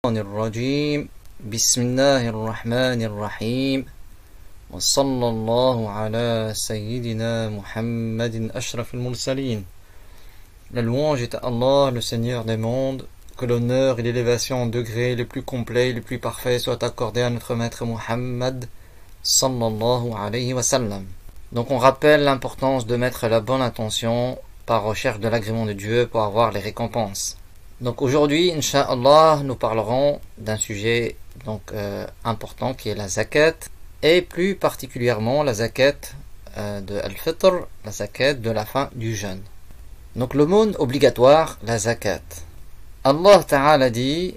الرجيم بسم الله الرحمن الرحيم وصلى الله على سيدنا محمد أشرف المرسلين. La louange est à Allah, le Seigneur des mondes, que l'honneur et l'élévation en degrés les plus complets et les plus parfaits soient accordés à notre maître Muhammad sallallahu alayhi wa sallam. Donc on rappelle l'importance de mettre la bonne intention par recherche de l'agrément de Dieu pour avoir les récompenses. Donc aujourd'hui, Inch'Allah, nous parlerons d'un sujet important qui est la zakat, et plus particulièrement la zakat de al-fitr, la zakat de la fin du jeûne. Donc l'aumône obligatoire, la zakat. Allah Ta'ala dit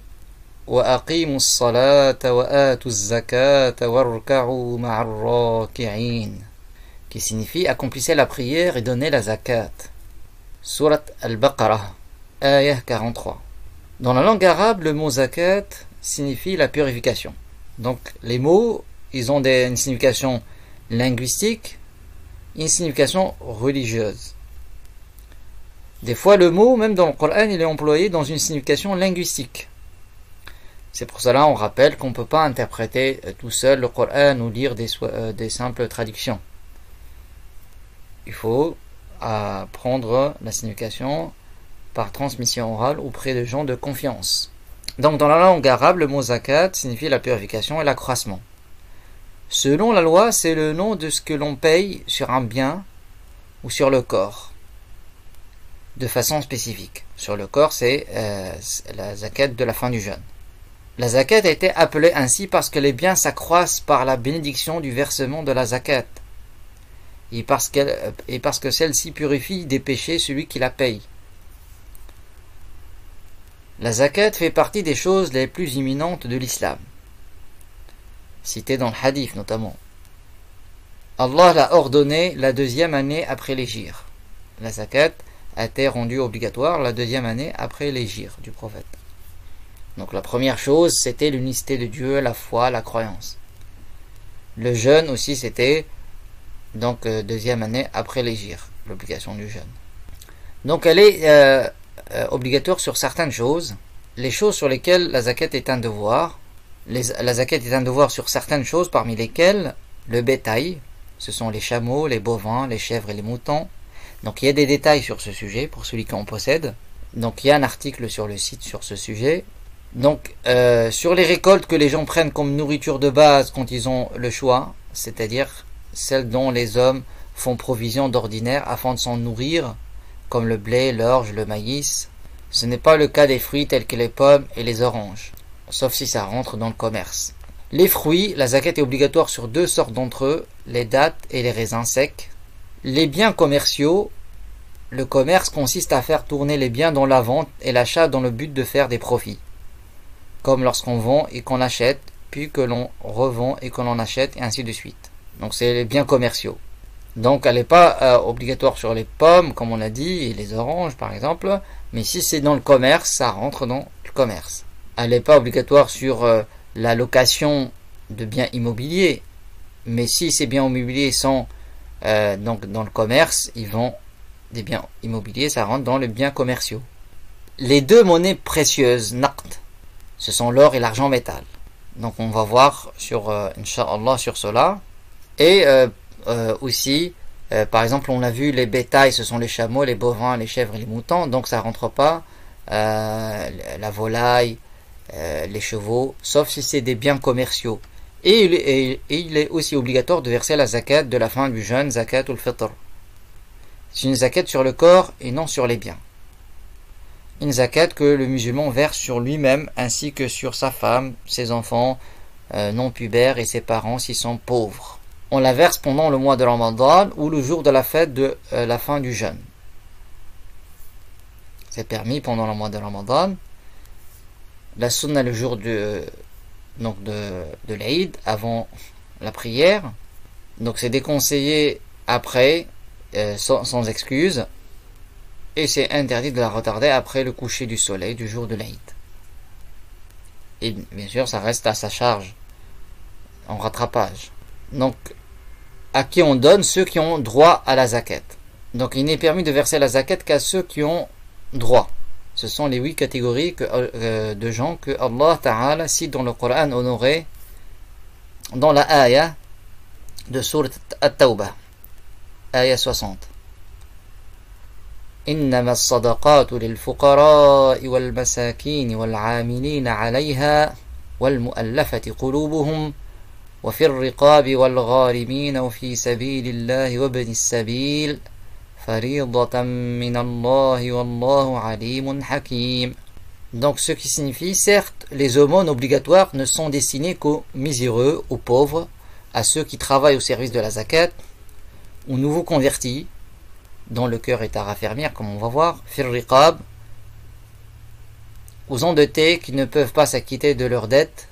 وَأَقِيمُوا الصَّلَاةَ وَآتُوا الزَّكَاةَ وَارْكَعُوا مَعَ الرَّاكِعِينَ, qui signifie accomplissez la prière et donnez la zakat. Surat al-Baqarah, ayah 43. Dans la langue arabe, le mot zakat signifie la purification. Donc les mots, ils ont une signification linguistique et une signification religieuse. Des fois, le mot, même dans le Coran, il est employé dans une signification linguistique. C'est pour cela on rappelle qu'on ne peut pas interpréter tout seul le Coran ou lire des simples traductions. Il faut prendre la signification par transmission orale auprès de gens de confiance. Donc dans la langue arabe, le mot zakat signifie la purification et l'accroissement. Selon la loi, c'est le nom de ce que l'on paye sur un bien ou sur le corps, de façon spécifique. Sur le corps, c'est la zakat de la fin du jeûne. La zakat a été appelée ainsi parce que les biens s'accroissent par la bénédiction du versement de la zakat, et parce que celle-ci purifie des péchés celui qui la paye. La zakat fait partie des choses les plus imminentes de l'islam, citées dans le hadith notamment. Allah l'a ordonné la deuxième année après l'hégire. La zakat a été rendue obligatoire la deuxième année après l'hégire du prophète. Donc la première chose, c'était l'unicité de Dieu, la foi, la croyance. Le jeûne aussi, c'était deuxième année après l'hégire, l'obligation du jeûne. Donc elle est obligatoire sur certaines choses. Les choses sur lesquelles la zakat est un devoir. La zakat est un devoir sur certaines choses, parmi lesquelles le bétail, ce sont les chameaux, les bovins, les chèvres et les moutons. Donc il y a des détails sur ce sujet pour celui qui en possède. Donc il y a un article sur le site sur ce sujet. Donc sur les récoltes que les gens prennent comme nourriture de base quand ils ont le choix, c'est-à-dire celles dont les hommes font provision d'ordinaire afin de s'en nourrir, comme le blé, l'orge, le maïs. Ce n'est pas le cas des fruits tels que les pommes et les oranges, sauf si ça rentre dans le commerce. Les fruits, la zakat est obligatoire sur deux sortes d'entre eux, les dattes et les raisins secs. Les biens commerciaux, le commerce consiste à faire tourner les biens dans la vente et l'achat dans le but de faire des profits, comme lorsqu'on vend et qu'on achète, puis que l'on revend et que l'on achète, et ainsi de suite. Donc c'est les biens commerciaux. Donc elle n'est pas obligatoire sur les pommes, comme on l'a dit, et les oranges par exemple, mais si c'est dans le commerce, ça rentre dans le commerce. Elle n'est pas obligatoire sur la location de biens immobiliers, mais si ces biens immobiliers sont donc dans le commerce, ils vendent des biens immobiliers, ça rentre dans les biens commerciaux. Les deux monnaies précieuses, naqd, ce sont l'or et l'argent métal. Donc on va voir Inch'Allah sur cela. Et aussi, par exemple, on a vu les bétails, ce sont les chameaux, les bovins, les chèvres et les moutons. Donc ça rentre pas la volaille, les chevaux, sauf si c'est des biens commerciaux. Et il est aussi obligatoire de verser la zakat de la fin du jeûne, zakat ou al-fitr. C'est une zakat sur le corps et non sur les biens. Une zakat que le musulman verse sur lui-même ainsi que sur sa femme, ses enfants non pubères et ses parents s'ils sont pauvres. On la verse pendant le mois de Ramadan ou le jour de la fête de la fin du jeûne. C'est permis pendant le mois de Ramadan. La sunna le jour de l'Aïd, avant la prière. Donc c'est déconseillé après, sans excuse. Et c'est interdit de la retarder après le coucher du soleil du jour de l'Aïd. Et bien sûr, ça reste à sa charge, en rattrapage. Donc, à qui on donne? Ceux qui ont droit à la zakat. Donc, il n'est permis de verser la zakat qu'à ceux qui ont droit. Ce sont les 8 catégories de gens que Allah Ta'ala cite dans le Coran honoré, dans la ayah de Surat At-Tawbah, ayah 60. إنما الصدقات للفقراء والمساكين والعاملين عليها والمؤلفة قلوبهم وفي الرقاب والغارمين وفي سبيل الله وابن السبيل فريضة من الله والله عليم حكيم. Donc ce qui signifie, certes, les aumônes obligatoires ne sont destinées qu'aux miséreux, aux pauvres, à ceux qui travaillent au service de la zakat, aux nouveaux convertis, dont le cœur est à raffermir, comme on va voir, fir riqab, aux endettés qui ne peuvent pas s'acquitter de leurs dettes,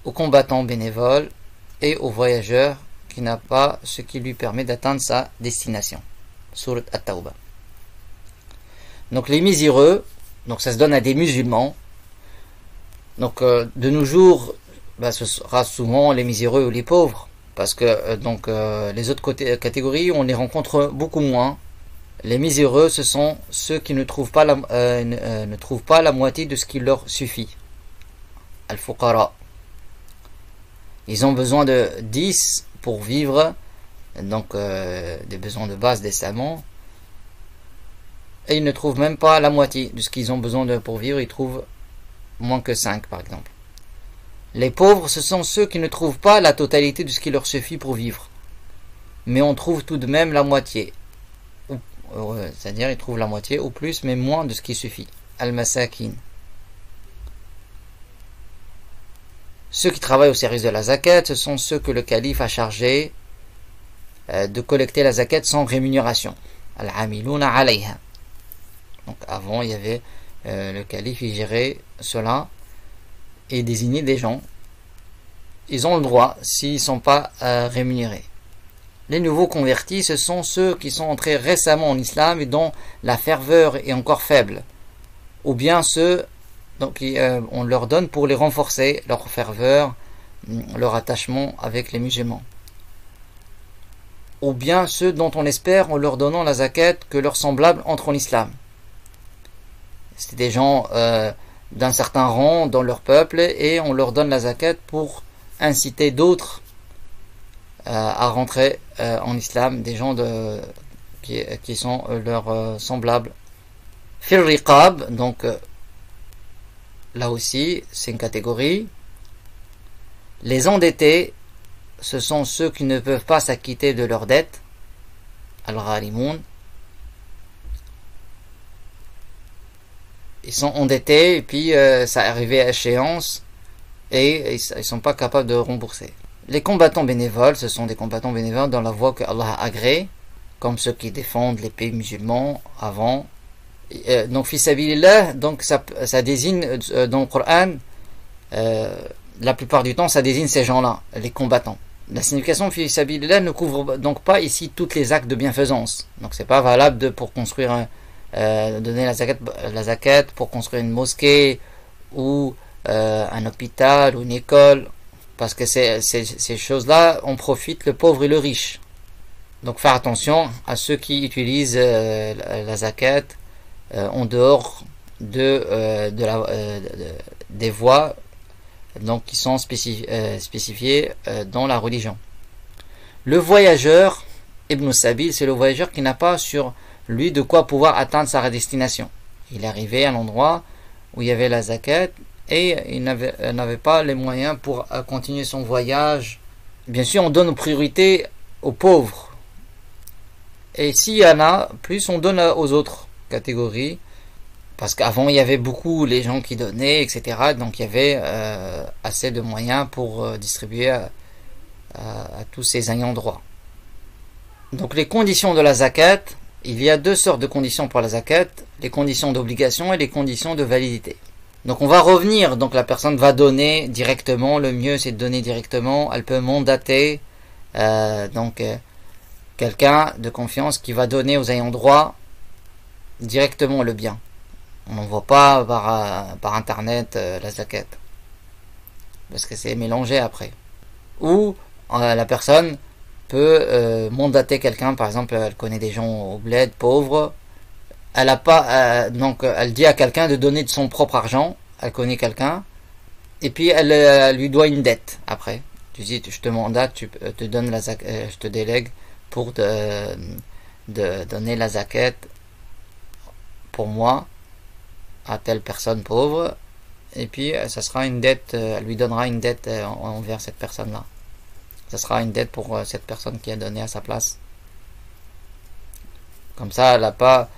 aux combattants bénévoles et aux voyageurs qui n'a pas ce qui lui permet d'atteindre sa destination. Surat At-Tawbah. Donc les miséreux, donc ça se donne à des musulmans. Donc de nos jours, ce sera souvent les miséreux ou les pauvres, parce que les autres catégories, on les rencontre beaucoup moins. Les miséreux, ce sont ceux qui ne trouvent pas la moitié de ce qui leur suffit. Al-Fuqara. Ils ont besoin de 10 pour vivre, donc des besoins de base décemment, et ils ne trouvent même pas la moitié de ce qu'ils ont besoin pour vivre. Ils trouvent moins que 5 par exemple. Les pauvres, ce sont ceux qui ne trouvent pas la totalité de ce qui leur suffit pour vivre, mais on trouve tout de même la moitié, c'est-à-dire ils trouvent la moitié ou plus, mais moins de ce qui suffit. Al-Masakin. Ceux qui travaillent au service de la zakat, ce sont ceux que le calife a chargé de collecter la zakat sans rémunération. Al-Amiluna alayha. Donc avant, il y avait le calife, il gérait cela et désignait des gens. Ils ont le droit s'ils ne sont pas rémunérés. Les nouveaux convertis, ce sont ceux qui sont entrés récemment en islam et dont la ferveur est encore faible. Ou bien ceux... Donc on leur donne pour les renforcer, leur ferveur, leur attachement avec les musulmans. Ou bien ceux dont on espère en leur donnant la zakat que leurs semblables entrent en islam. C'est des gens d'un certain rang dans leur peuple et on leur donne la zakat pour inciter d'autres à rentrer en islam, des gens qui sont leurs semblables. Fir riqab, donc là aussi, c'est une catégorie. Les endettés, ce sont ceux qui ne peuvent pas s'acquitter de leurs dettes. Al-Gharimun. Ils sont endettés et puis ça arrivé à échéance et ils ne sont pas capables de rembourser. Les combattants bénévoles, ce sont des combattants bénévoles dans la voie que Allah a agréée, comme ceux qui défendent les pays musulmans avant. Donc fi sabilillah, donc ça désigne dans le Coran, la plupart du temps ça désigne ces gens-là, les combattants. La signification fi sabilillah ne couvre donc pas ici tous les actes de bienfaisance. Donc c'est pas valable pour construire donner la zakat pour construire une mosquée ou un hôpital ou une école, parce que ces choses-là on profite le pauvre et le riche. Donc faire attention à ceux qui utilisent la zakat en dehors des voies donc qui sont spécifiées dans la religion. Le voyageur, Ibn Sabil, c'est le voyageur qui n'a pas sur lui de quoi pouvoir atteindre sa destination. Il est arrivé à l'endroit où il y avait la zakat et il n'avait pas les moyens pour continuer son voyage. Bien sûr, on donne priorité aux pauvres. Et s'il y en a plus, on donne aux autres catégories. Parce qu'avant, il y avait beaucoup les gens qui donnaient, etc. Donc, il y avait assez de moyens pour distribuer à tous ces ayants droit. Donc, les conditions de la zakat, il y a deux sortes de conditions pour la zakat, les conditions d'obligation et les conditions de validité. Donc, on va revenir. Donc, la personne va donner directement. Le mieux, c'est de donner directement. Elle peut mandater quelqu'un de confiance qui va donner aux ayants droit directement le bien. On n'envoie pas par internet la zakat, parce que c'est mélangé après. Ou la personne peut mandater quelqu'un, par exemple elle connaît des gens au bled pauvres, elle a pas, donc elle dit à quelqu'un de donner de son propre argent, elle connaît quelqu'un, et puis elle lui doit une dette après. Tu dis, je te mandate, tu te donne la je te délègue pour de donner la zakat pour moi à telle personne pauvre, et puis ça sera une dette, elle lui donnera une dette envers cette personne-là. Ça sera une dette pour cette personne qui a donné à sa place. Comme ça, elle n'a pas...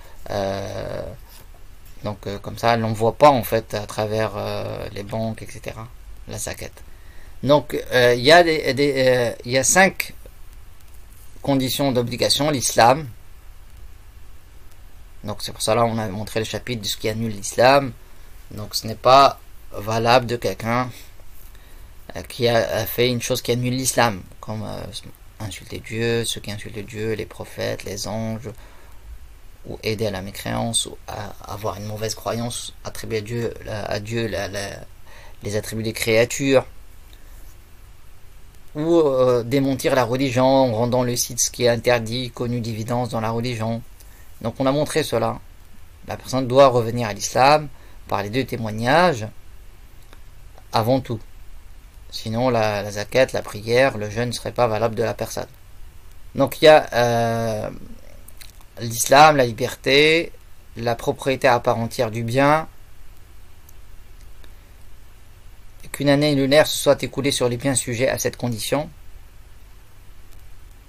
comme ça, elle n'envoie pas en fait à travers les banques, etc. la zakat. Donc, il y a 5 conditions d'obligation, l'islam. Donc, c'est pour ça là on a montré le chapitre de ce qui annule l'islam. Donc, ce n'est pas valable de quelqu'un qui a fait une chose qui annule l'islam, comme insulter Dieu, ceux qui insultent Dieu, les prophètes, les anges, ou aider à la mécréance, ou à avoir une mauvaise croyance, attribuer à Dieu les attributs des créatures, ou démentir la religion en rendant licite ce qui est interdit, connu d'évidence dans la religion. Donc on a montré cela. La personne doit revenir à l'islam par les 2 témoignages avant tout. Sinon la zakat, la prière, le jeûne ne serait pas valable de la personne. Donc il y a l'islam, la liberté, la propriété à part entière du bien, qu'une année lunaire se soit écoulée sur les biens sujets à cette condition.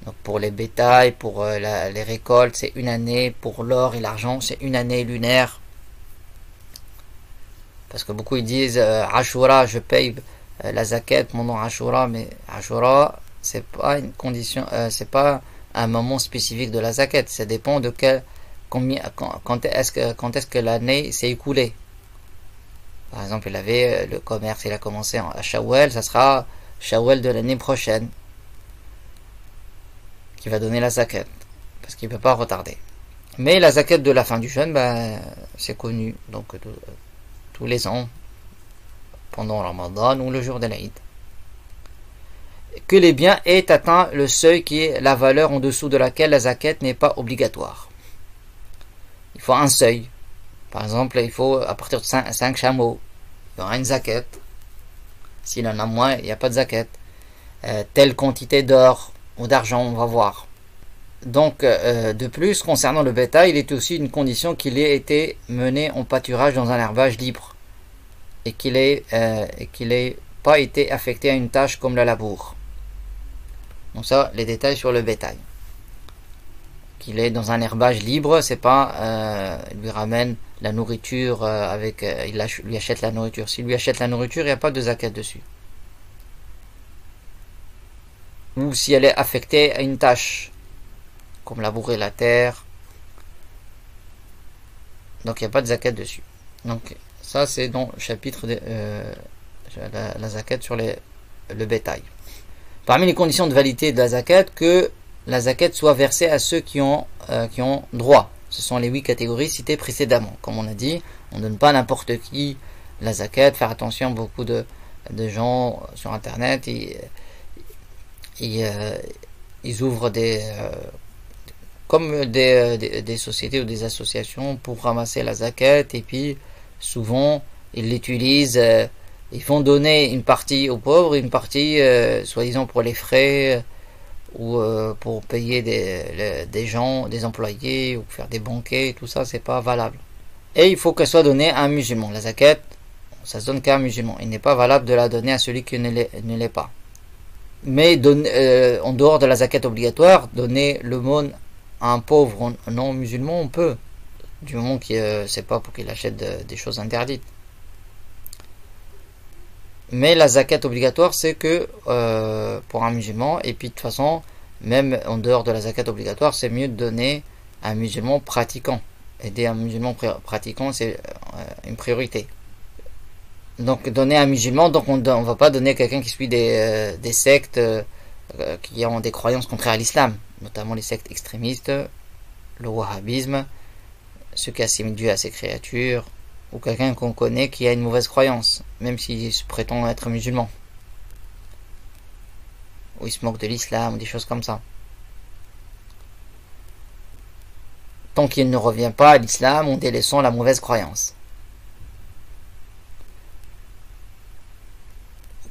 Donc pour les bétails, pour les récoltes, c'est 1 année. Pour l'or et l'argent, c'est 1 année lunaire. Parce que beaucoup ils disent Ashura, je paye la zakat pendant Ashura, mais Ashura, c'est pas une condition, c'est pas un moment spécifique de la zakat. Ça dépend de quand est-ce que l'année s'est écoulée. Par exemple, il avait le commerce, il a commencé à Shawwal, ça sera Shawwal de l'année prochaine qui va donner la zakat, parce qu'il ne peut pas retarder. Mais la zakat de la fin du jeûne, c'est connu, donc tous les ans, pendant Ramadan ou le jour de l'Aïd. Que les biens aient atteint le seuil qui est la valeur en dessous de laquelle la zakat n'est pas obligatoire. Il faut un seuil. Par exemple, il faut à partir de 5 chameaux, il y aura une zakat. S'il en a moins, il n'y a pas de zakat. Telle quantité d'or ou d'argent, on va voir. Donc, de plus, concernant le bétail, il est aussi une condition qu'il ait été mené en pâturage dans un herbage libre et qu'il n'ait pas été affecté à une tâche comme le labour. Donc ça, les détails sur le bétail. Qu'il est dans un herbage libre, c'est pas il lui ramène la nourriture il lui achète la nourriture. S'il lui achète la nourriture, il n'y a pas de zakat dessus. Ou si elle est affectée à une tâche, comme labourer la terre, donc il n'y a pas de zakat dessus. Donc ça c'est dans le chapitre de la zakat sur le bétail. Parmi les conditions de validité de la zakat, que la zakat soit versée à ceux qui ont droit. Ce sont les 8 catégories citées précédemment. Comme on a dit, on ne donne pas n'importe qui la zakat. Faire attention, beaucoup de gens sur internet, ils ouvrent comme des sociétés ou des associations pour ramasser la zakat, et puis souvent ils l'utilisent, ils vont donner une partie aux pauvres, une partie soi-disant pour les frais, ou pour payer des gens, des employés, ou faire des banquets, tout ça c'est pas valable. Et il faut qu'elle soit donnée à un musulman. La zakat, ça se donne qu'à un musulman. Il n'est pas valable de la donner à celui qui ne l'est pas. Mais en dehors de la zakat obligatoire, donner l'aumône à un pauvre non musulman, on peut, du moment que c'est pas pour qu'il achète des choses interdites. Mais la zakat obligatoire, c'est que pour un musulman, et puis de toute façon, même en dehors de la zakat obligatoire, c'est mieux de donner à un musulman pratiquant. Aider un musulman pratiquant, c'est une priorité. Donc donner à un musulman, donc on ne va pas donner à quelqu'un qui suit des sectes qui ont des croyances contraires à l'islam, notamment les sectes extrémistes, le wahhabisme, ceux qui assimilent Dieu à ses créatures, ou quelqu'un qu'on connaît qui a une mauvaise croyance, même s'il se prétend être musulman, ou il se moque de l'islam, ou des choses comme ça. tant qu'il ne revient pas à l'islam en délaissant la mauvaise croyance.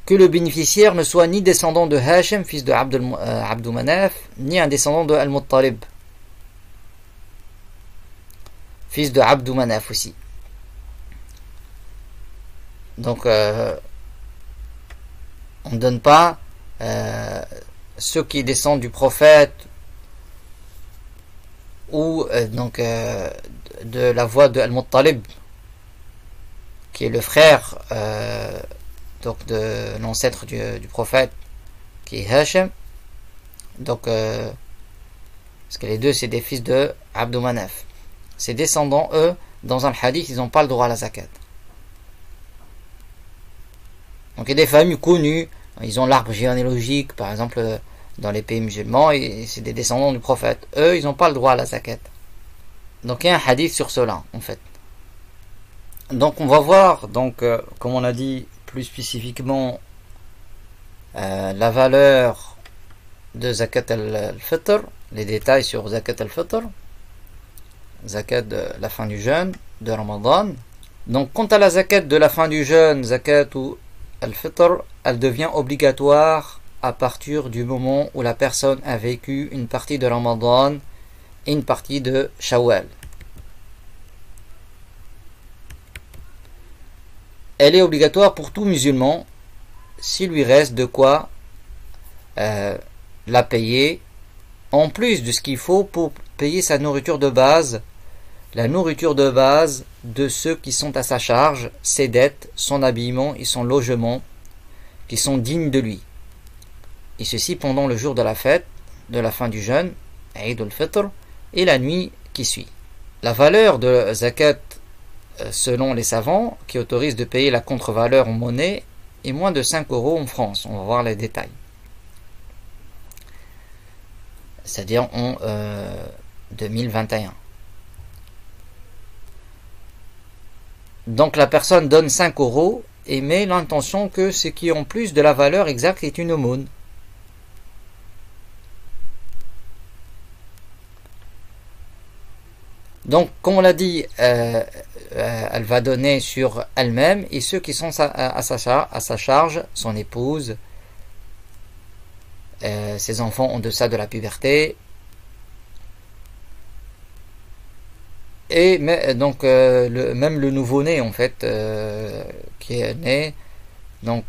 Que le bénéficiaire ne soit ni descendant de Hashim, fils de Abdou Manaf, ni un descendant de Al-Muttalib, fils de Abdou Manaf aussi. Donc, on ne donne pas ceux qui descendent du prophète ou de la voie de Al-Muttalib, qui est le frère donc de l'ancêtre du prophète, qui est Hashim. Donc, parce que les deux, c'est des fils de Abdou Manaf. Ces descendants, eux, dans un hadith, ils n'ont pas le droit à la zakat. Donc il y a des familles connues, ils ont l'arbre généalogique, par exemple dans les pays musulmans, et c'est des descendants du prophète. Eux, ils n'ont pas le droit à la zakat. Donc il y a un hadith sur cela, en fait. Donc on va voir, comme on a dit plus spécifiquement, la valeur de zakat al-fitr, les détails sur zakat al-fitr, zakat de la fin du jeûne, de Ramadan. Donc quant à la zakat de la fin du jeûne, zakat ou al-fitr, elle devient obligatoire à partir du moment où la personne a vécu une partie de Ramadan et une partie de Shawwal. Elle est obligatoire pour tout musulman s'il lui reste de quoi la payer, en plus de ce qu'il faut pour payer sa nourriture de base, la nourriture de base de ceux qui sont à sa charge, ses dettes, son habillement et son logement, qui sont dignes de lui. Et ceci pendant le jour de la fête, de la fin du jeûne, Eid al-Fitr, et la nuit qui suit. La valeur de zakat, selon les savants, qui autorisent de payer la contre-valeur en monnaie, est moins de 5 € en France. On va voir les détails. C'est-à-dire en 2021. Donc la personne donne 5 € et met l'intention que ce qui est en plus de la valeur exacte est une aumône. Donc, comme on l'a dit, elle va donner sur elle-même et ceux qui sont à sa charge, son épouse, ses enfants en deçà de la puberté, et donc même le nouveau-né en fait qui est né donc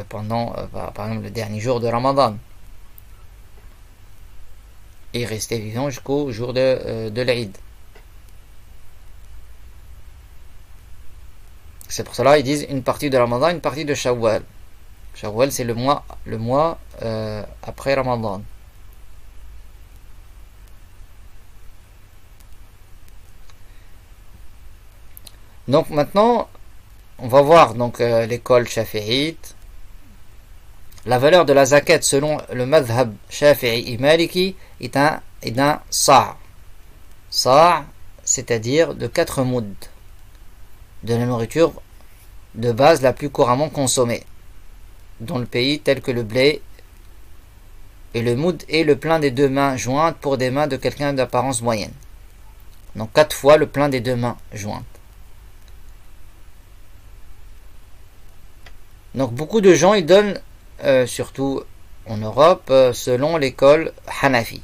pendant par exemple le dernier jour de Ramadan et rester vivant jusqu'au jour de l'Eid. C'est pour cela ils disent une partie de Ramadan, une partie de Shawwal. Shawwal c'est le mois après Ramadan. Donc maintenant, on va voir donc l'école shafi'ite. La valeur de la zakat selon le madhab shafi'i et maliki est un sa'. Sa', c'est-à-dire de 4 mouds de la nourriture de base la plus couramment consommée dans le pays, tel que le blé, et le moud est le plein des 2 mains jointes pour des mains de quelqu'un d'apparence moyenne. Donc 4 fois le plein des 2 mains jointes. Donc beaucoup de gens ils donnent, surtout en Europe, selon l'école Hanafi.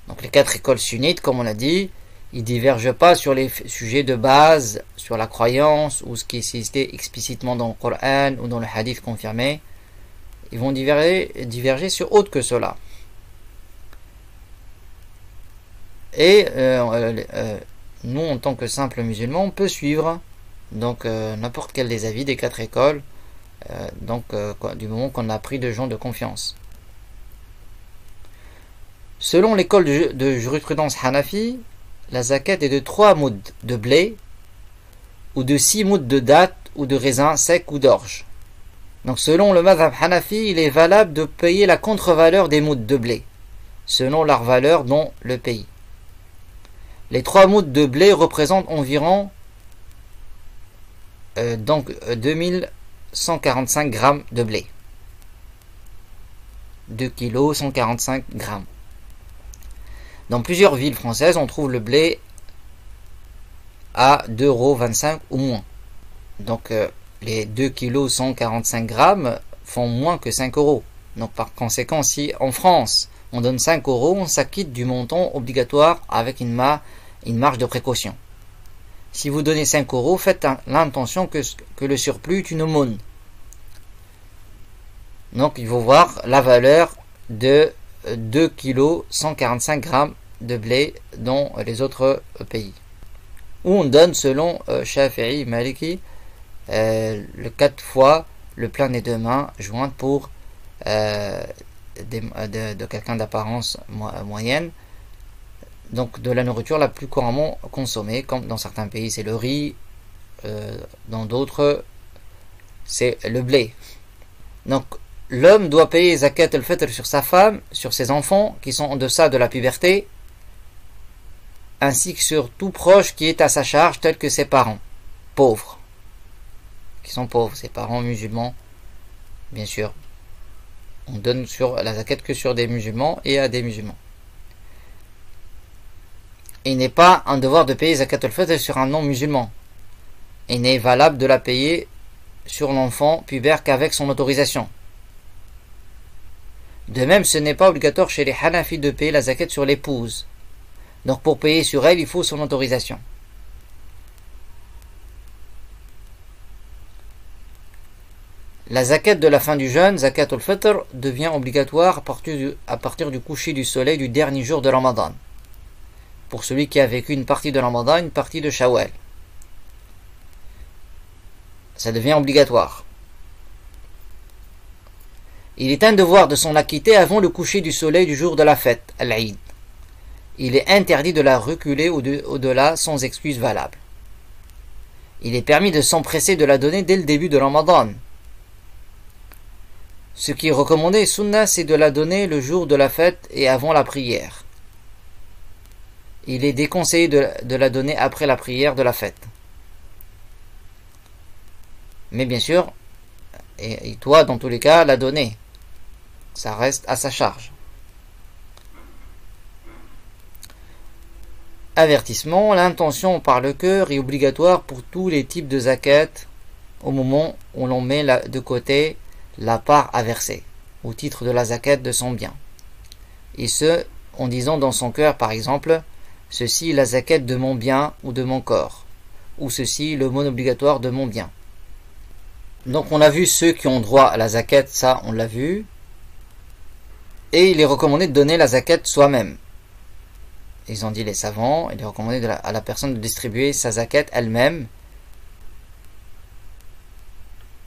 Donc les 4 écoles sunnites, comme on l'a dit, ils divergent pas sur les sujets de base, sur la croyance ou ce qui est cité explicitement dans le Coran ou dans le hadith confirmé. Ils vont diverger sur autre que cela. Et nous, en tant que simples musulmans, on peut suivre donc n'importe quel des avis des 4 écoles, du moment qu'on a pris de gens de confiance. Selon l'école de jurisprudence Hanafi, la zakat est de 3 mouds de blé ou de 6 mouds de dattes ou de raisins secs ou d'orge. Donc selon le madhab Hanafi, il est valable de payer la contre-valeur des mouds de blé, selon leur valeur dans le pays. Les 3 mouds de blé représentent environ 2145 grammes de blé. 2 kg 145 grammes. Dans plusieurs villes françaises, on trouve le blé à 2,25 € ou moins. Donc les 2 kg 145 grammes font moins que 5 €. Donc par conséquent, si en France on donne 5 €, on s'acquitte du montant obligatoire avec une marge de précaution. Si vous donnez 5 €, faites l'intention que le surplus est une aumône. Donc il faut voir la valeur de 2 kg 145 grammes de blé dans les autres pays. Où on donne selon Shafi'i, Maliki, le 4 fois le plein des deux mains jointes pour de quelqu'un d'apparence moyenne. Donc de la nourriture la plus couramment consommée, comme dans certains pays c'est le riz, dans d'autres c'est le blé. Donc l'homme doit payer zakat al-fitr sur sa femme, sur ses enfants qui sont en deçà de la puberté, ainsi que sur tout proche qui est à sa charge, tel que ses parents, pauvres, qui sont pauvres, ses parents musulmans, bien sûr. On donne sur la zakat que sur des musulmans et à des musulmans. Il n'est pas un devoir de payer zakat al-fitr sur un non-musulman. Il n'est valable de la payer sur l'enfant pubère qu'avec son autorisation. De même, ce n'est pas obligatoire chez les Hanafi de payer la zakat sur l'épouse. Donc pour payer sur elle, il faut son autorisation. La zakat de la fin du jeûne, zakat al-fitr, devient obligatoire à partir du coucher du soleil du dernier jour de Ramadan. Pour celui qui a vécu une partie de Ramadan, une partie de Shawwal. Ça devient obligatoire. Il est un devoir de s'en acquitter avant le coucher du soleil du jour de la fête, Al-Eid. Il est interdit de la reculer au-delà sans excuse valable. Il est permis de s'empresser de la donner dès le début de Ramadan. Ce qui est recommandé, sunnah, c'est de la donner le jour de la fête et avant la prière. Il est déconseillé de la donner après la prière de la fête. Mais bien sûr, et toi, dans tous les cas, la donner. Ça reste à sa charge. Avertissement, l'intention par le cœur est obligatoire pour tous les types de zakat au moment où l'on met de côté la part à verser, au titre de la zakat de son bien. Et ce, en disant dans son cœur, par exemple, ceci est la zakat de mon bien ou de mon corps, ou ceci le mot obligatoire de mon bien. Donc on a vu ceux qui ont droit à la zakat, ça on l'a vu. Et il est recommandé de donner la zakat soi-même. Ils ont dit les savants, il est recommandé à la personne de distribuer sa zakat elle-même.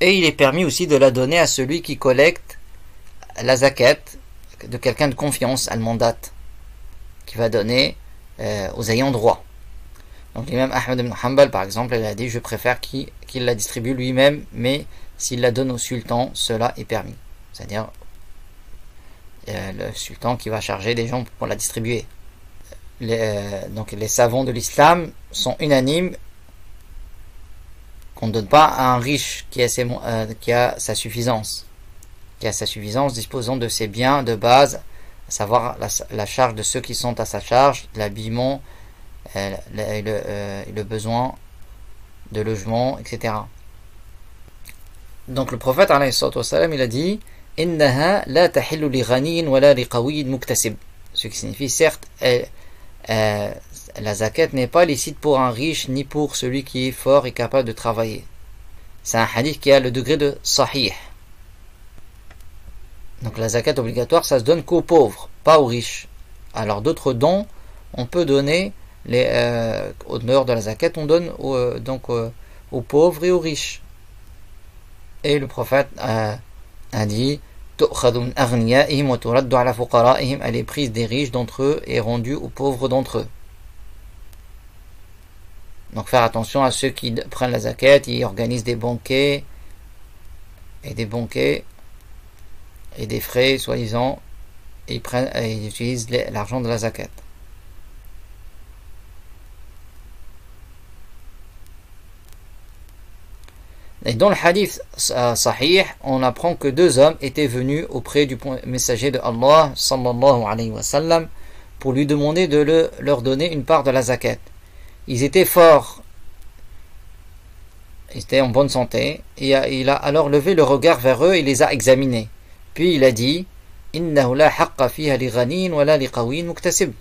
Et il est permis aussi de la donner à celui qui collecte la zakat de quelqu'un de confiance, al-mandat, qui va donner aux ayants droit. Donc l'imam Ahmed ibn Hanbal par exemple, il a dit je préfère qu'il la distribue lui-même, mais s'il la donne au sultan, cela est permis. C'est-à-dire le sultan qui va charger des gens pour la distribuer. Donc les savants de l'islam sont unanimes qu'on ne donne pas à un riche qui a sa suffisance, disposant de ses biens de base, à savoir la charge de ceux qui sont à sa charge, l'habillement, le besoin de logement, etc. Donc le prophète alayhi salatu wassalam, il a dit innaha la tahillu li ghaniyin wa la li qawiyyin muktasib, ce qui signifie certes la zakat n'est pas licite pour un riche ni pour celui qui est fort et capable de travailler. C'est un hadith qui a le degré de sahih. Donc la zakat obligatoire, ça se donne qu'aux pauvres, pas aux riches. Alors d'autres dons, on peut donner au dehors de la zakat, on donne aux pauvres et aux riches. Et le prophète a dit elle est prise des riches d'entre eux et rendue aux pauvres d'entre eux. Donc faire attention à ceux qui prennent la zakat, ils organisent des banquets et des frais soi-disant, et ils utilisent l'argent de la zakat. Et dans le hadith sahih, on apprend que deux hommes étaient venus auprès du messager de Allah sallallahu alayhi wa sallam pour lui demander de leur donner une part de la zakat. Ils étaient forts, ils étaient en bonne santé, et il a alors levé le regard vers eux et les a examinés. Puis il a dit Innahu la haqqa fiha li ghanin wa la li qawin muktasib.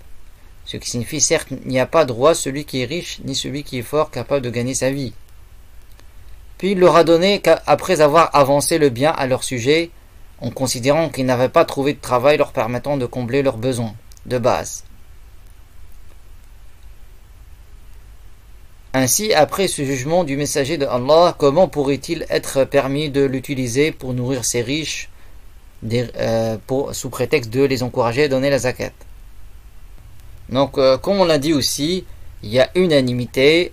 Ce qui signifie, certes, il n'y a pas droit celui qui est riche, ni celui qui est fort, capable de gagner sa vie. Puis il leur a donné qu'après avoir avancé le bien à leur sujet, en considérant qu'ils n'avaient pas trouvé de travail leur permettant de combler leurs besoins de base. Ainsi, après ce jugement du messager de Allah, comment pourrait-il être permis de l'utiliser pour nourrir ces riches, sous prétexte de les encourager à donner la zakat? Donc, comme on l'a dit aussi, il y a unanimité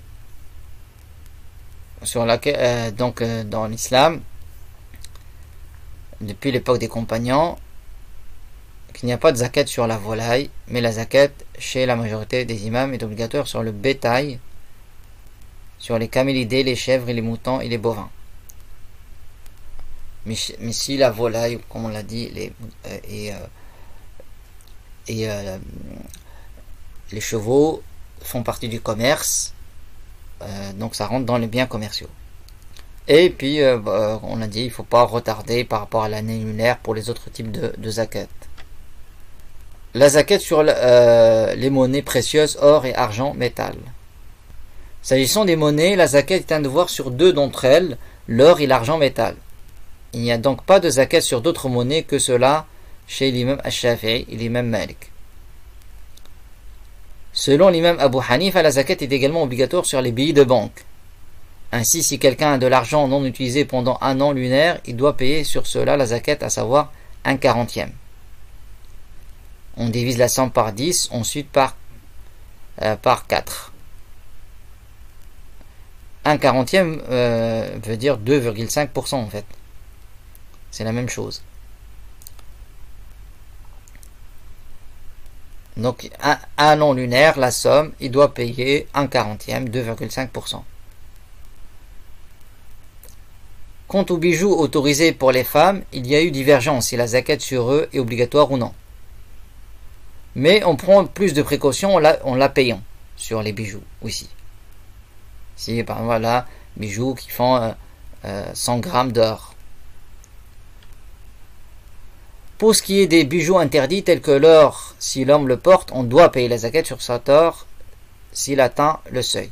sur laquelle, dans l'islam, depuis l'époque des compagnons, qu'il n'y a pas de zakat sur la volaille, mais la zakat chez la majorité des imams est obligatoire sur le bétail, sur les camélidés, les chèvres et les moutons et les bovins. Mais si la volaille, comme on l'a dit, les chevaux font partie du commerce, donc ça rentre dans les biens commerciaux. Et puis, on a dit, il ne faut pas retarder par rapport à l'année lunaire pour les autres types de zakat. La zakat sur les monnaies précieuses, or et argent, métal. S'agissant des monnaies, la zakat est un devoir sur deux d'entre elles, l'or et l'argent métal. Il n'y a donc pas de zakat sur d'autres monnaies que cela chez l'imam Ash-Shafi'i et l'imam Malik. Selon l'imam Abu Hanifa, la zakat est également obligatoire sur les billets de banque. Ainsi, si quelqu'un a de l'argent non utilisé pendant un an lunaire, il doit payer sur cela la zakat, à savoir 1/40. On divise la somme par 10, ensuite par 4. 1/40 veut dire 2,5% en fait. C'est la même chose. Donc, un an lunaire, la somme, il doit payer 1/40, 2,5%. Quant aux bijoux autorisés pour les femmes, il y a eu divergence si la zakat sur eux est obligatoire ou non. Mais on prend plus de précautions en la payant sur les bijoux aussi. Si par exemple, là, bijoux qui font 100 grammes d'or. Pour ce qui est des bijoux interdits tels que l'or, si l'homme le porte, on doit payer la zakat sur cet or s'il atteint le seuil.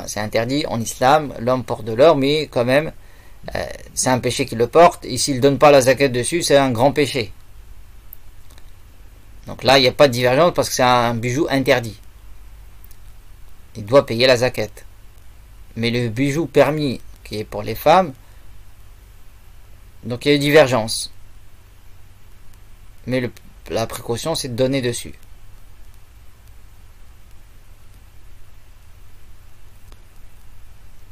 C'est interdit en islam, l'homme porte de l'or, mais quand même, c'est un péché qu'il le porte, et s'il ne donne pas la zakat dessus, c'est un grand péché. Donc là, il n'y a pas de divergence parce que c'est un bijou interdit. Il doit payer la zakat. Mais le bijou permis, qui est pour les femmes, donc il y a une divergence. Mais la précaution, c'est de donner dessus.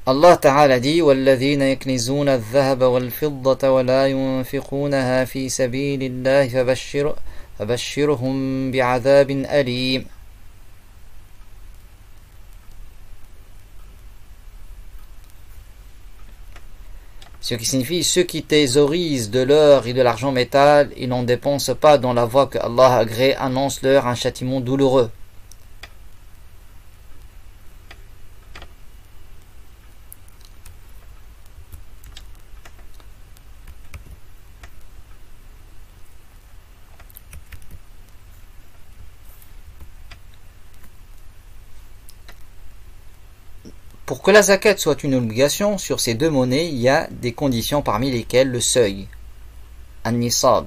Allah Ta'ala dit وَالَّذِينَ يَكْنِزُونَ الذَّهَبَ وَالْفِضَّةَ وَلَا يُنْفِقُونَهَا فِي سَبِيلِ اللَّهِ فَبَشِّرْهُمْ بِعَذَابٍ أَلِيمٍ. Ce qui signifie ceux qui thésaurisent de l'or et de l'argent métal et n'en dépensent pas dans la voie que Allah a agréée, annonce-leur un châtiment douloureux. Pour que la zakat soit une obligation sur ces deux monnaies, il y a des conditions parmi lesquelles le seuil, an-nisab.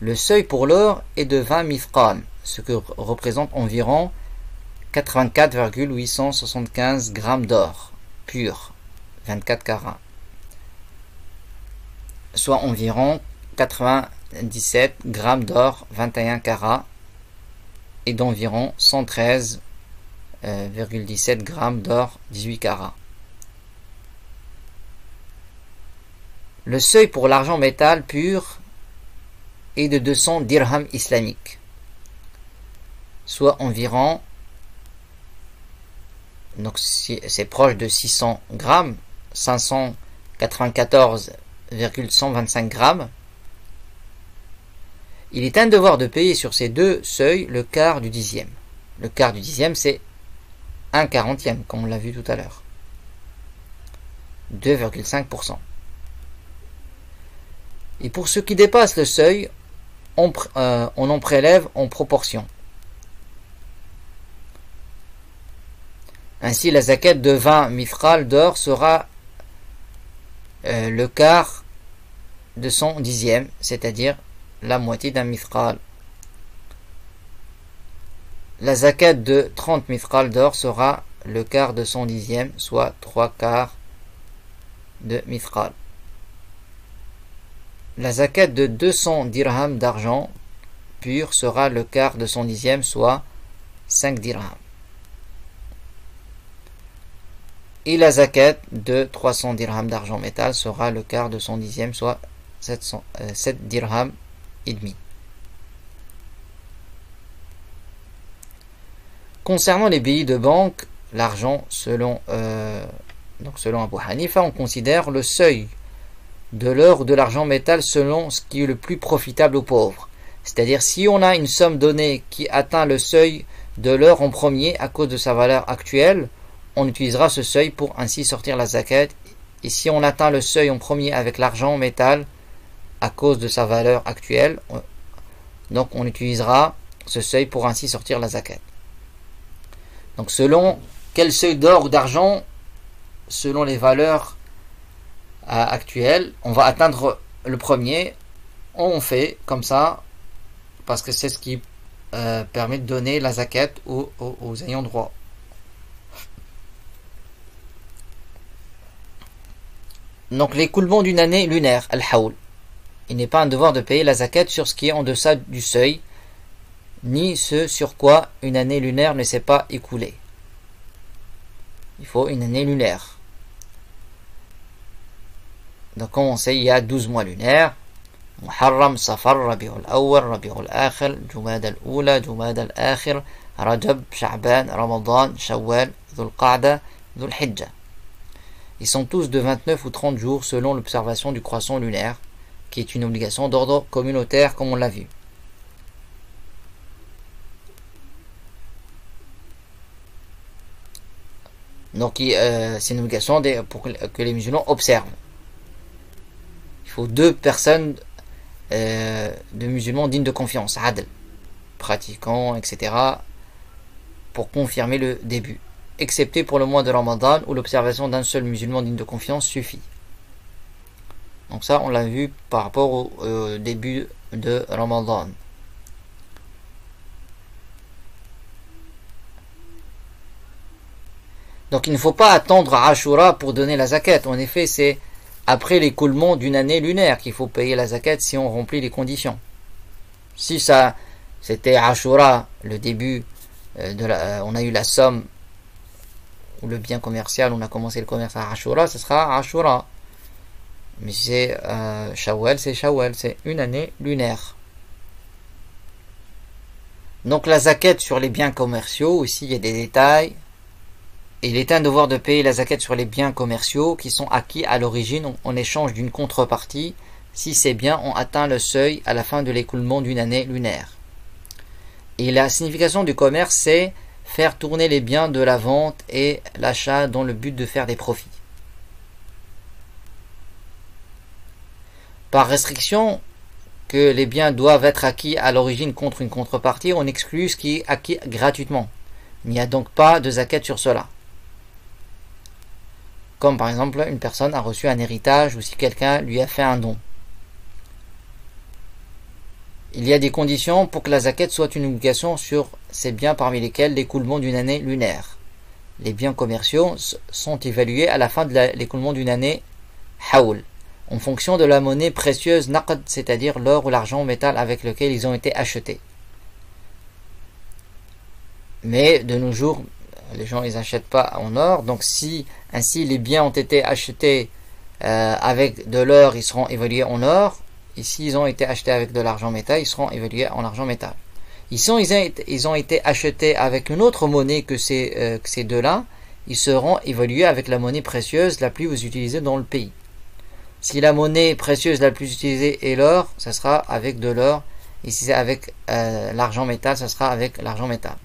Le seuil pour l'or est de 20 mithqal, ce que représente environ 84,875 grammes d'or pur, 24 carats, soit environ 97 grammes d'or, 21 carats, et d'environ 113,17 grammes d'or, 18 carats. Le seuil pour l'argent métal pur est de 200 dirhams islamiques, soit environ, donc c'est proche de 600 grammes, 594,125 grammes, il est un devoir de payer sur ces deux seuils le quart du dixième. Le quart du dixième, c'est 1/40, comme on l'a vu tout à l'heure. 2,5%. Et pour ce qui dépasse le seuil, on en prélève en proportion. Ainsi, la zakat de 20 mithqal d'or sera le quart de son dixième, c'est-à-dire la moitié d'un mithqal. La zakat de 30 mithqal d'or sera le quart de son dixième, soit 3/4 de mithqal. La zakat de 200 dirhams d'argent pur sera le quart de son dixième, soit 5 dirhams. Et la zakat de 300 dirhams d'argent métal sera le quart de son dixième, soit 7 dirhams et demi. Concernant les billets de banque, l'argent, selon Abu Hanifa, on considère le seuil de l'or ou de l'argent métal selon ce qui est le plus profitable aux pauvres. C'est-à-dire, si on a une somme donnée qui atteint le seuil de l'or en premier à cause de sa valeur actuelle, on utilisera ce seuil pour ainsi sortir la zakat. Et si on atteint le seuil en premier avec l'argent métal à cause de sa valeur actuelle, donc on utilisera ce seuil pour ainsi sortir la zakat. Donc selon quel seuil d'or ou d'argent, selon les valeurs actuelles, on va atteindre le premier. On fait comme ça parce que c'est ce qui permet de donner la zakat aux ayants droit. Donc l'écoulement d'une année lunaire, al-hawl. Il n'est pas un devoir de payer la zakat sur ce qui est en deçà du seuil, ni ce sur quoi une année lunaire ne s'est pas écoulée. Il faut une année lunaire. Donc comme on sait, il y a 12 mois lunaires. Muharram, Safar, Rabi'ul Awwal, Rabi'ul Akhir, Jumad al-Oula, Jumad al-Akhir, Rajab, Sha'ban, Ramadan, Shawwal, Dhul Qa'da, Dhul Hijjah. Ils sont tous de 29 ou 30 jours selon l'observation du croissant lunaire, qui est une obligation d'ordre communautaire comme on l'a vu. Donc c'est une obligation pour que les musulmans observent. Il faut 2 personnes de musulmans dignes de confiance, adl, pratiquants, etc., pour confirmer le début, excepté pour le mois de Ramadan où l'observation d'un seul musulman digne de confiance suffit. Donc ça, on l'a vu par rapport au début de Ramadan. Donc il ne faut pas attendre Ashura pour donner la zakat. En effet, c'est après l'écoulement d'une année lunaire qu'il faut payer la zakat si on remplit les conditions. Si ça c'était Ashura, le début, on a eu la somme ou le bien commercial, on a commencé le commerce à Ashura, ce sera Ashura. Mais si c'est Shawwal, c'est une année lunaire. Donc la zakat sur les biens commerciaux, aussi il y a des détails. Il est un devoir de payer la zakat sur les biens commerciaux qui sont acquis à l'origine en échange d'une contrepartie si ces biens ont atteint le seuil à la fin de l'écoulement d'une année lunaire. Et la signification du commerce, c'est faire tourner les biens de la vente et l'achat dans le but de faire des profits. Par restriction que les biens doivent être acquis à l'origine contre une contrepartie, on exclut ce qui est acquis gratuitement. Il n'y a donc pas de zakat sur cela. Comme par exemple, une personne a reçu un héritage ou si quelqu'un lui a fait un don. Il y a des conditions pour que la zakat soit une obligation sur ces biens parmi lesquels l'écoulement d'une année lunaire. Les biens commerciaux sont évalués à la fin de l'écoulement d'une année haoul, en fonction de la monnaie précieuse naqd, c'est-à-dire l'or ou l'argent métal avec lequel ils ont été achetés. Mais de nos jours, les gens ils n'achètent pas en or, donc si ainsi les biens ont été achetés avec de l'or, ils seront évalués en or, et s'ils ont été achetés avec de l'argent métal, ils seront évalués en argent métal. Ils ont été achetés avec une autre monnaie que ces deux-là, ils seront évalués avec la monnaie précieuse la plus utilisée dans le pays. Si la monnaie précieuse la plus utilisée est l'or, ça sera avec de l'or Et si c'est avec l'argent métal, ça sera avec l'argent métal.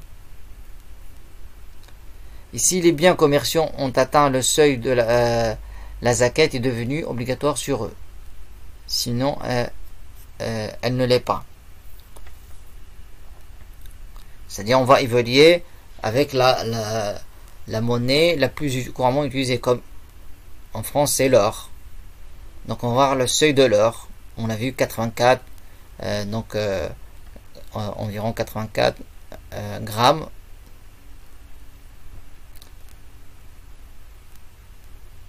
Ici, les biens commerciaux ont atteint le seuil de la zakat est devenue obligatoire sur eux. Sinon, elle ne l'est pas. C'est-à-dire, on va évaluer avec la monnaie la plus couramment utilisée, comme en France, c'est l'or. Donc, on va voir le seuil de l'or. On a vu 84, environ 84 grammes.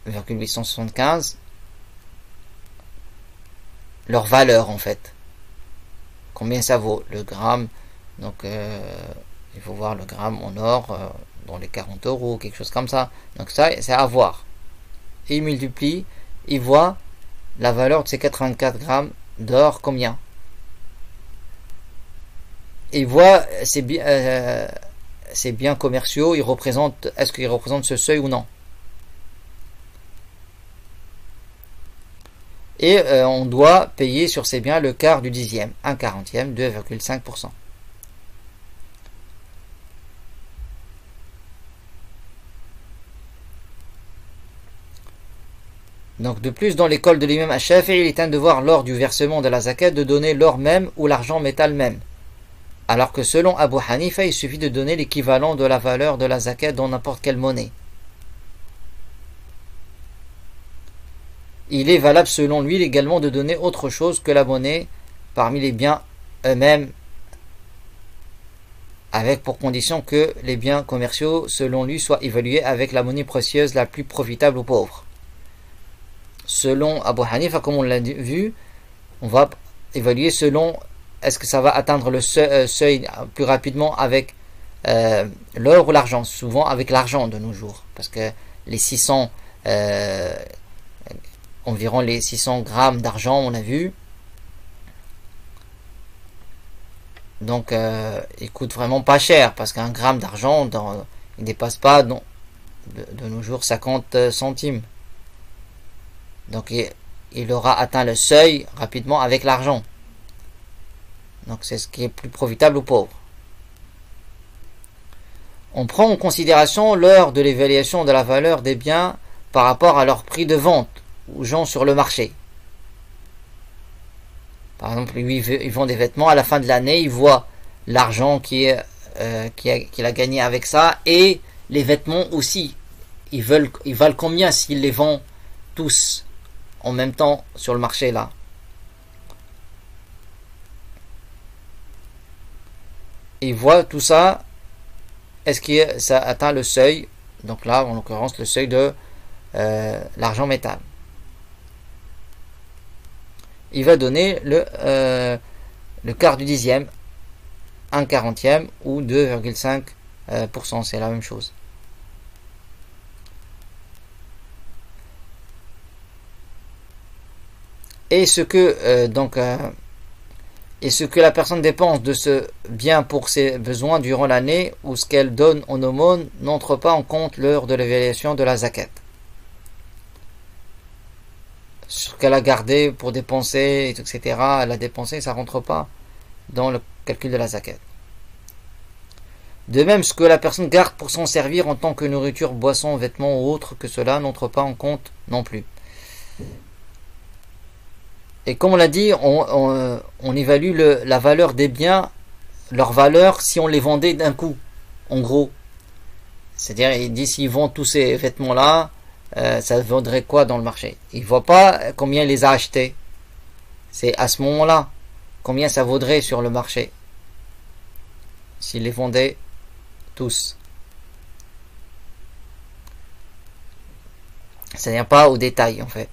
,875 leur valeur en fait, combien ça vaut le gramme. Donc il faut voir le gramme en or dans les 40 euros, quelque chose comme ça. Donc ça c'est à voir, et il multiplie, il voit la valeur de ces 84 grammes d'or combien, il voit ces biens commerciaux, est-ce qu'ils représentent ce seuil ou non. Et on doit payer sur ces biens le quart du dixième, 1/40, 2,5%. Donc de plus, dans l'école de l'imam Ash-Shafi'i, il est un devoir lors du versement de la zakat de donner l'or même ou l'argent métal même. Alors que selon Abu Hanifa, il suffit de donner l'équivalent de la valeur de la zakat dans n'importe quelle monnaie. Il est valable selon lui également de donner autre chose que la monnaie parmi les biens eux-mêmes, avec pour condition que les biens commerciaux selon lui soient évalués avec la monnaie précieuse la plus profitable aux pauvres. Selon Abu Hanifa, comme on l'a vu, on va évaluer selon est-ce que ça va atteindre le seuil plus rapidement avec l'or ou l'argent, souvent avec l'argent de nos jours, parce que les 600 environ les 600 grammes d'argent, on a vu. Donc, il coûte vraiment pas cher, parce qu'un gramme d'argent, il ne dépasse pas de nos jours 50 centimes. Donc, il aura atteint le seuil rapidement avec l'argent. Donc, c'est ce qui est plus profitable aux pauvres. On prend en considération l'heure de l'évaluation de la valeur des biens par rapport à leur prix de vente aux gens sur le marché. Par exemple, lui, il vend des vêtements, à la fin de l'année, il voit l'argent qu'il a gagné avec ça, et les vêtements aussi. Ils valent combien s'il les vend tous en même temps sur le marché là. Il voit tout ça, est-ce que ça atteint le seuil, donc là en l'occurrence le seuil de l'argent métal. Il va donner le quart du dixième, 1/40 ou 2,5%, c'est la même chose. Et ce que la personne dépense de ce bien pour ses besoins durant l'année, ou ce qu'elle donne en aumône, n'entre pas en compte l'heure de l'évaluation de la zakat. Ce qu'elle a gardé pour dépenser, etc., elle a dépensé, ça ne rentre pas dans le calcul de la zakat. De même, ce que la personne garde pour s'en servir en tant que nourriture, boisson, vêtements ou autre que cela n'entre pas en compte non plus. Et comme on l'a dit, on évalue la valeur des biens, leur valeur, si on les vendait d'un coup, en gros. C'est-à-dire, il dit, s'ils vendent tous ces vêtements-là, ça vaudrait quoi dans le marché? Il ne voit pas combien il les a achetés. C'est à ce moment-là, combien ça vaudrait sur le marché, s'il les vendait tous. C'est-à-dire pas au détail, en fait.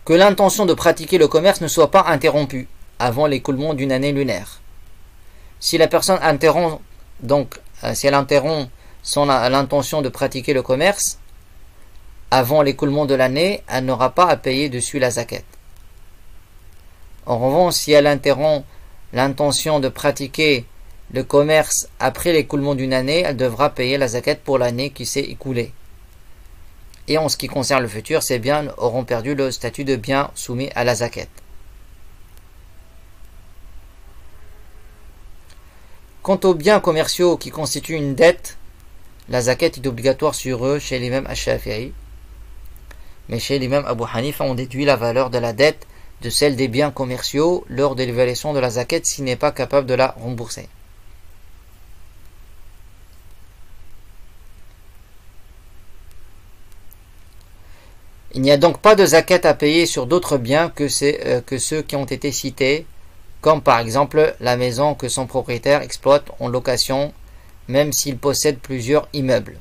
Que l'intention de pratiquer le commerce ne soit pas interrompue avant l'écoulement d'une année lunaire. Si la personne interrompt, donc si elle interrompt l'intention de pratiquer le commerce avant l'écoulement de l'année, elle n'aura pas à payer dessus la zakat. En revanche, si elle interrompt l'intention de pratiquer le commerce après l'écoulement d'une année, elle devra payer la zakat pour l'année qui s'est écoulée. Et en ce qui concerne le futur, ces biens auront perdu le statut de biens soumis à la zakat. Quant aux biens commerciaux qui constituent une dette, la zakat est obligatoire sur eux chez l'imam Ash-Shafi'i. Mais chez l'imam Abu Hanifa, on déduit la valeur de la dette de celle des biens commerciaux lors de l'évaluation de la zakat s'il n'est pas capable de la rembourser. Il n'y a donc pas de zakat à payer sur d'autres biens que ceux qui ont été cités, comme par exemple la maison que son propriétaire exploite en location, même s'il possède plusieurs immeubles.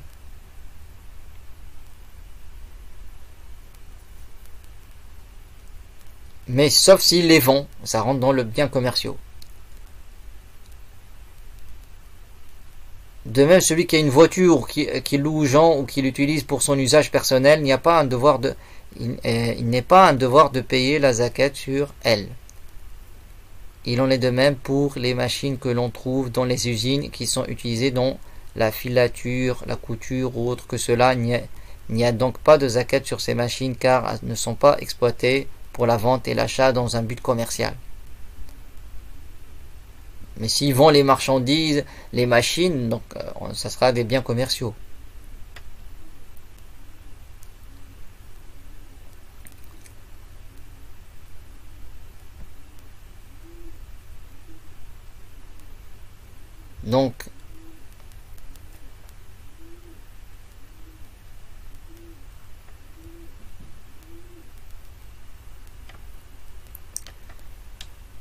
Mais sauf s'il les vend, ça rentre dans le bien commerciaux. De même, celui qui a une voiture, qui loue aux gens ou qui l'utilise pour son usage personnel, il n'est pas un devoir de payer la zakat sur elle. Il en est de même pour les machines que l'on trouve dans les usines qui sont utilisées dans la filature, la couture ou autre que cela. Il n'y a donc pas de zakat sur ces machines car elles ne sont pas exploitées pour la vente et l'achat dans un but commercial. Mais s'ils vendent les marchandises, les machines, donc ça sera des biens commerciaux.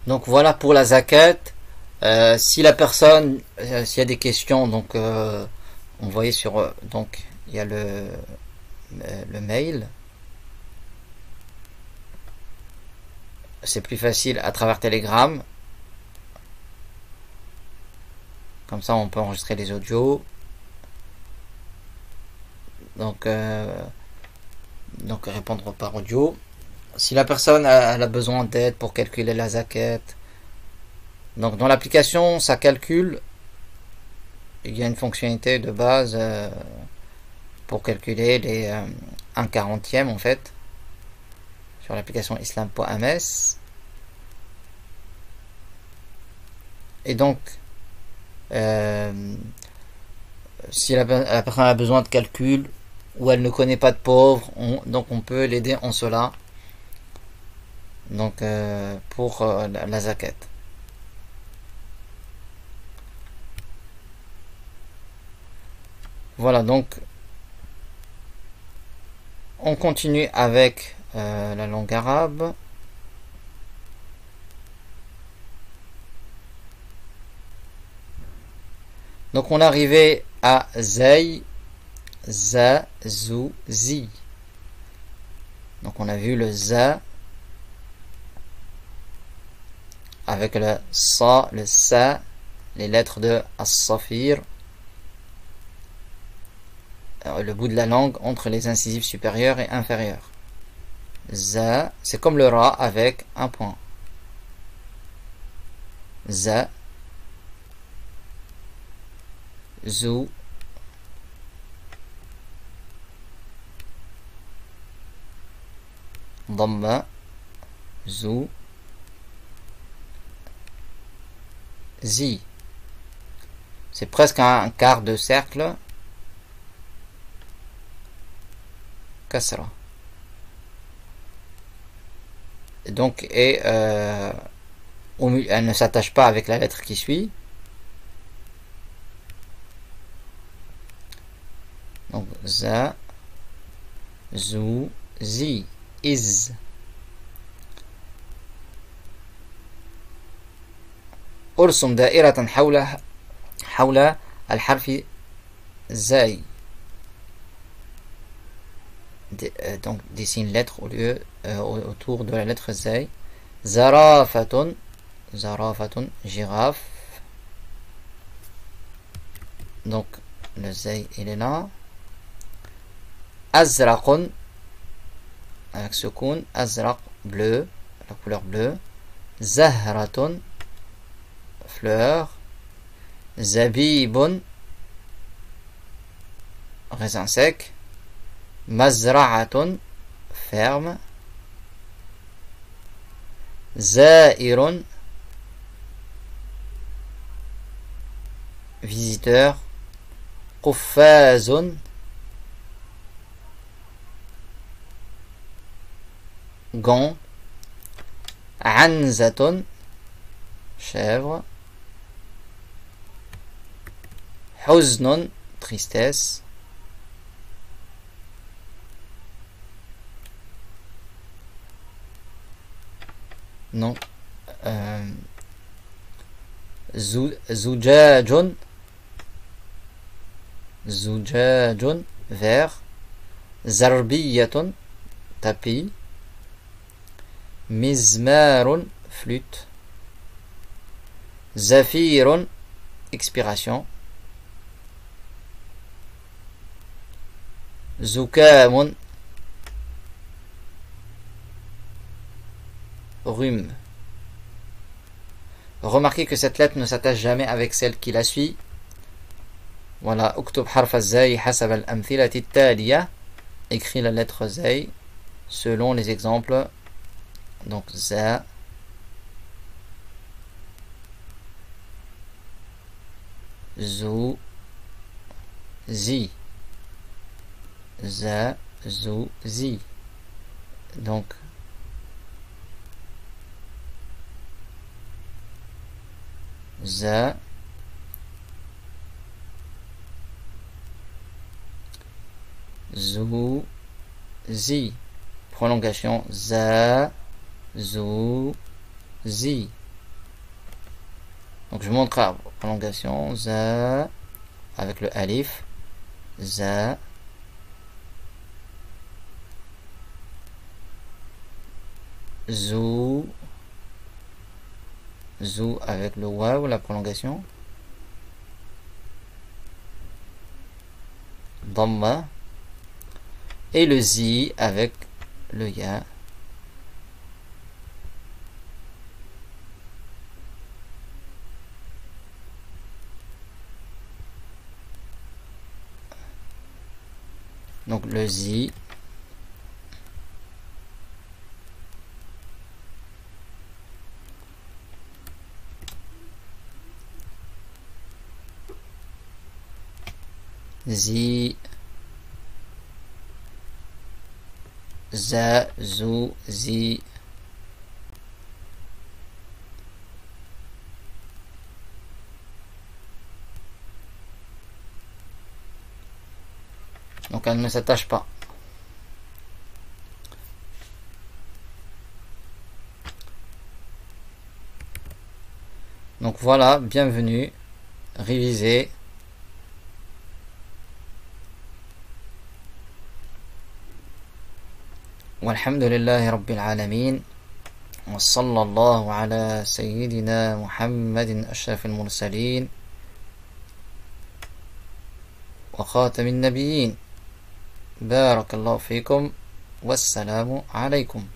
Donc voilà pour la zakat. Si la personne, s'il y a des questions, donc envoyez sur, donc il y a le mail. C'est plus facile à travers Telegram. Comme ça, on peut enregistrer les audios. Donc répondre par audio. Si la personne elle a besoin d'aide pour calculer la zakat, donc dans l'application, ça calcule. Il y a une fonctionnalité de base pour calculer les 1/40 en fait sur l'application islam.ms. Et donc si la personne a besoin de calcul ou elle ne connaît pas de pauvres, donc on peut l'aider en cela. Donc pour la zakat. Voilà, donc on continue avec la langue arabe. Donc on est arrivé à Zay, Za, Zou, Zi. Donc on a vu le Za avec le Sa, le Sa, les lettres de As-Safir, le bout de la langue entre les incisives supérieures et inférieures. Za, c'est comme le Ra avec un point. Za, Zou, Dhamma, Zou, Zi. C'est presque un quart de cercle. Kasra. Et donc, elle ne s'attache pas avec la lettre qui suit. Donc, Za, Zou, Zi, Iz. أرسم دائرة حول الحرف زاي. Donc dessine lettre autour de la lettre zay. Zarafatun, zarafatun, girafe. Donc le zay il est là. Azraqun, avec sukun, azraq, bleu, la couleur bleue. Zahratun, fleur. Zabibun, raisin sec. Mazra'atun, ferme. Za'irun, visiteur. قفاز gant. عنزة chèvre. حزن tristesse. Non. زجاج زجاج vert. زربية tapis. مزمار flûte. زفير expiration. زكام rhume. Remarquez que cette lettre ne s'attache jamais avec celle qui la suit. Voilà, اكتب حرف الزاي حسب الأمثلة التالية. Écris la lettre زاي selon les exemples. Donc za, zu, zi. Za, zu, zi. Donc za, zu, zi. Prolongation za, zu, zi. Donc je montre la prolongation za avec le alif. Za, zu, zu avec le waw, la prolongation. Dhamma. Et le zi avec le ya. Donc le zi. Zi. Za, zu, zi. Donc elle ne s'attache pas. Donc voilà, bienvenue, révisez. والحمد لله رب العالمين وصلى الله على سيدنا محمد أشرف المرسلين وخاتم النبيين. بارك الله فيكم والسلام عليكم.